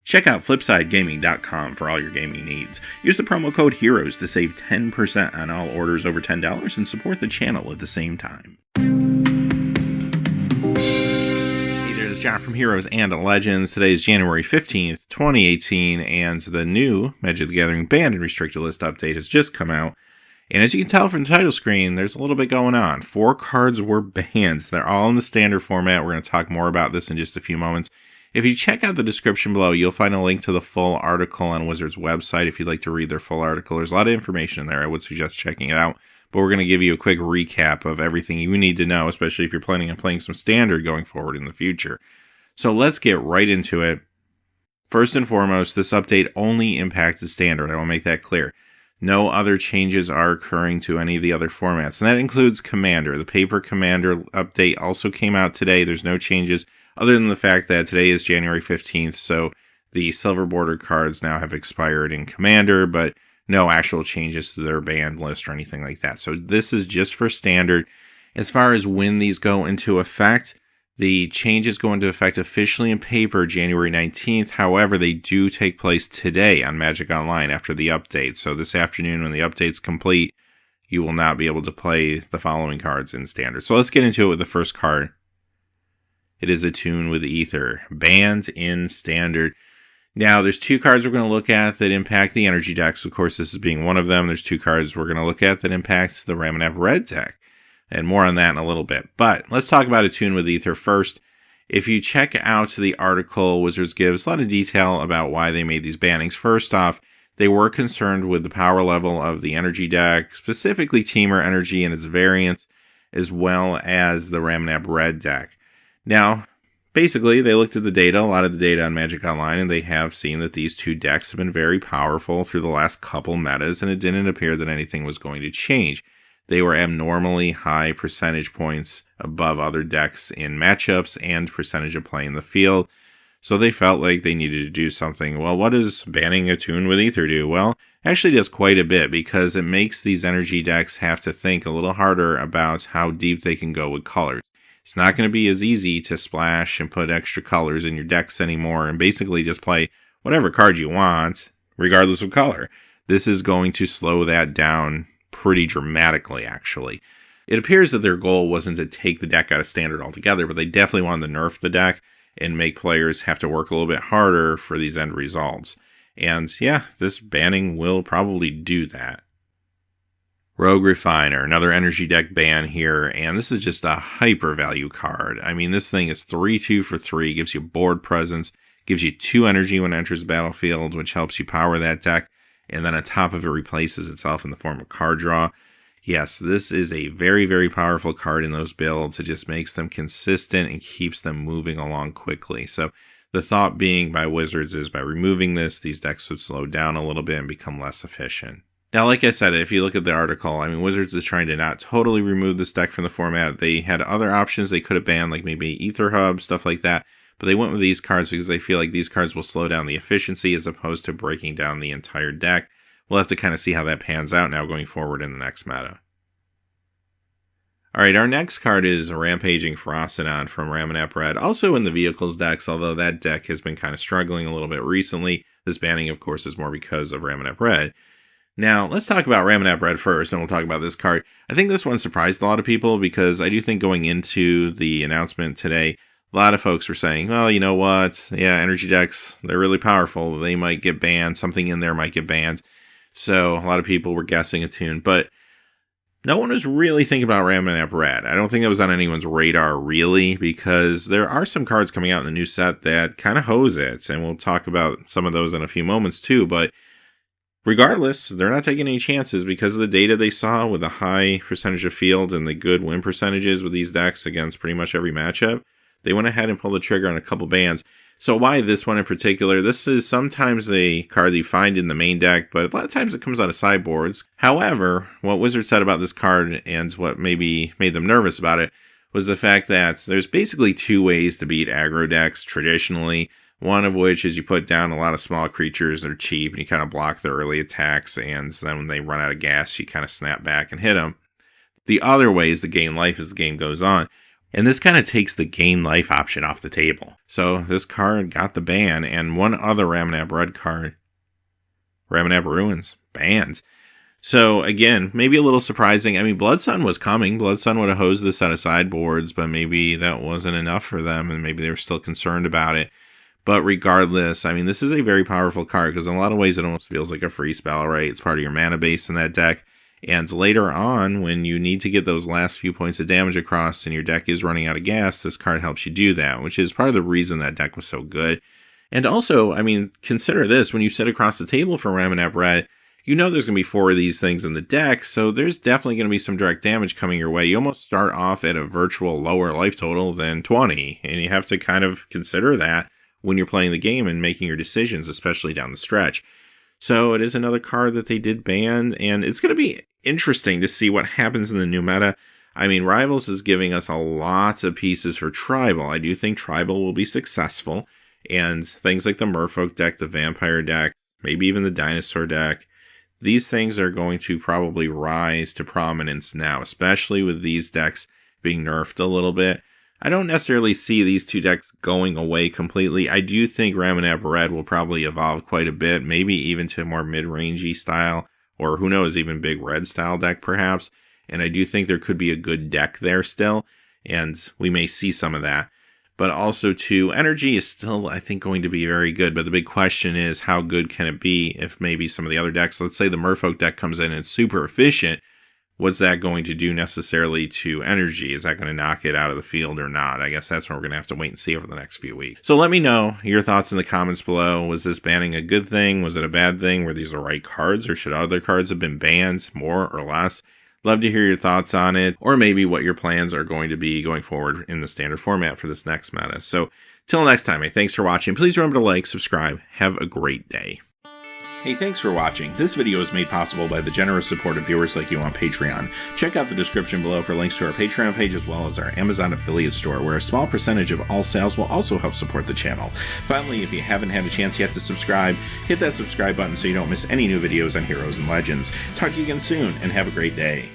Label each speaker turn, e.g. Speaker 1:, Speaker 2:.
Speaker 1: Check out FlipsideGaming.com for all your gaming needs. Use the promo code HEROES to save 10% on all orders over $10 and support the channel at the same time. Hey there, this is Jacques from Heroes and Legends. Today is January 15th, 2018, and the new Magic the Gathering Banned and Restricted List update has just come out. And as you can tell from the title screen, there's a little bit going on. 4 cards were banned. They're all in the standard format. We're going to talk more about this in just a few moments. If you check out the description below, you'll find a link to the full article on Wizards' website if you'd like to read their full article. There's a lot of information in there. I would suggest checking it out. But we're going to give you a quick recap of everything you need to know, especially if you're planning on playing some standard going forward in the future. So let's get right into it. First and foremost, this update only impacted standard. I will make that clear. No other changes are occurring to any of the other formats, and that includes Commander. The paper Commander update also came out today. There's no changes other than the fact that today is January 15th, so the silver border cards now have expired in Commander, but no actual changes to their banned list or anything like that. So this is just for standard. As far as when these go into effect, the changes go into effect officially in paper January 19th. However, they do take place today on Magic Online after the update. So this afternoon when the update's complete, you will not be able to play the following cards in standard. So let's get into it with the first card. It is Attune with Ether, banned in standard. Now, there's 2 cards we're going to look at that impact the energy decks. Of course, this is being one of them. There's 2 cards we're going to look at that impact the Rampaging Bread deck. And more on that in a little bit. But let's talk about Attune with Ether first. If you check out the article, Wizards gives a lot of detail about why they made these bannings. First off, they were concerned with the power level of the energy deck, specifically Temur Energy and its variants, as well as the Rampaging Bread deck. Now, basically, they looked at the data, a lot of the data on Magic Online, and they have seen that these 2 decks have been very powerful through the last couple metas, and it didn't appear that anything was going to change. They were abnormally high percentage points above other decks in matchups and percentage of play in the field, so they felt like they needed to do something. Well, what does banning Attune with Ether do? Well, actually does quite a bit, because it makes these energy decks have to think a little harder about how deep they can go with colors. It's not going to be as easy to splash and put extra colors in your decks anymore and basically just play whatever card you want, regardless of color. This is going to slow that down pretty dramatically, actually. It appears that their goal wasn't to take the deck out of standard altogether, but they definitely wanted to nerf the deck and make players have to work a little bit harder for these end results. And yeah, this banning will probably do that. Rogue Refiner, another energy deck ban here, and this is just a hyper value card. I mean, this thing is 3/2 for 3, gives you board presence, gives you 2 energy when it enters the battlefield, which helps you power that deck, and then on top of it replaces itself in the form of card draw. Yes, this is a very, very powerful card in those builds. It just makes them consistent and keeps them moving along quickly. So the thought being by Wizards is by removing this, these decks would slow down a little bit and become less efficient. Now, like I said, if you look at the article, I mean, Wizards is trying to not totally remove this deck from the format. They had other options they could have banned, like maybe Ether Hub, stuff like that. But they went with these cards because they feel like these cards will slow down the efficiency as opposed to breaking down the entire deck. We'll have to kind of see how that pans out now going forward in the next meta. Alright, our next card is Rampaging Ferocidon from Rampaging Bread, also in the Vehicles decks, although that deck has been kind of struggling a little bit recently. This banning, of course, is more because of Rampaging Bread. Now, let's talk about Rampaging Bread first, and we'll talk about this card. I think this one surprised a lot of people because I do think going into the announcement today, a lot of folks were saying, well, you know what? Yeah, energy decks, they're really powerful. They might get banned. Something in there might get banned. So a lot of people were guessing Attune, but no one was really thinking about Rampaging Bread. I don't think that was on anyone's radar, really, because there are some cards coming out in the new set that kind of hose it, and we'll talk about some of those in a few moments, too, but regardless, they're not taking any chances because of the data they saw with the high percentage of field and the good win percentages with these decks against pretty much every matchup. They went ahead and pulled the trigger on a couple bans. So why this one in particular? This is sometimes a card that you find in the main deck, but a lot of times it comes out of sideboards. However, what Wizards said about this card and what maybe made them nervous about it was the fact that there's basically 2 ways to beat aggro decks traditionally. One of which is you put down a lot of small creatures that are cheap and you kind of block their early attacks, and then when they run out of gas, you kind of snap back and hit them. The other way is to gain life as the game goes on. And this kind of takes the gain life option off the table. So this card got the ban, and one other Ramanab Red card, Ramanab Ruins, banned. So again, maybe a little surprising. I mean, Blood Sun was coming. Blood Sun would have hosed this out of sideboards, but maybe that wasn't enough for them, and maybe they were still concerned about it. But regardless, I mean, this is a very powerful card, because in a lot of ways it almost feels like a free spell, right? It's part of your mana base in that deck. And later on, when you need to get those last few points of damage across and your deck is running out of gas, this card helps you do that, which is part of the reason that deck was so good. And also, I mean, consider this, when you sit across the table for Ramanab Red, you know there's going to be 4 of these things in the deck, so there's definitely going to be some direct damage coming your way. You almost start off at a virtual lower life total than 20, and you have to kind of consider that when you're playing the game and making your decisions, especially down the stretch. So it is another card that they did ban, and it's going to be interesting to see what happens in the new meta. I mean, Rivals is giving us a lot of pieces for Tribal. I do think Tribal will be successful, and things like the Merfolk deck, the Vampire deck, maybe even the Dinosaur deck, these things are going to probably rise to prominence now, especially with these decks being nerfed a little bit. I don't necessarily see these 2 decks going away completely. I do think Ramanab Red will probably evolve quite a bit, maybe even to a more mid-rangey style, or who knows, even big red style deck perhaps. And I do think there could be a good deck there still, and we may see some of that. But also, too, energy is still, I think, going to be very good. But the big question is, how good can it be if maybe some of the other decks, let's say the Merfolk deck comes in and it's super efficient, what's that going to do necessarily to energy? Is that going to knock it out of the field or not? I guess that's what we're going to have to wait and see over the next few weeks. So let me know your thoughts in the comments below. Was this banning a good thing? Was it a bad thing? Were these the right cards, or should other cards have been banned more or less? Love to hear your thoughts on it, or maybe what your plans are going to be going forward in the standard format for this next meta. So till next time, thanks for watching. Please remember to like, subscribe. Have a great day. Hey, thanks for watching. This video is made possible by the generous support of viewers like you on Patreon. Check out the description below for links to our Patreon page as well as our Amazon affiliate store, where a small percentage of all sales will also help support the channel. Finally, if you haven't had a chance yet to subscribe, hit that subscribe button so you don't miss any new videos on Heroes and Legends. Talk to you again soon, and have a great day.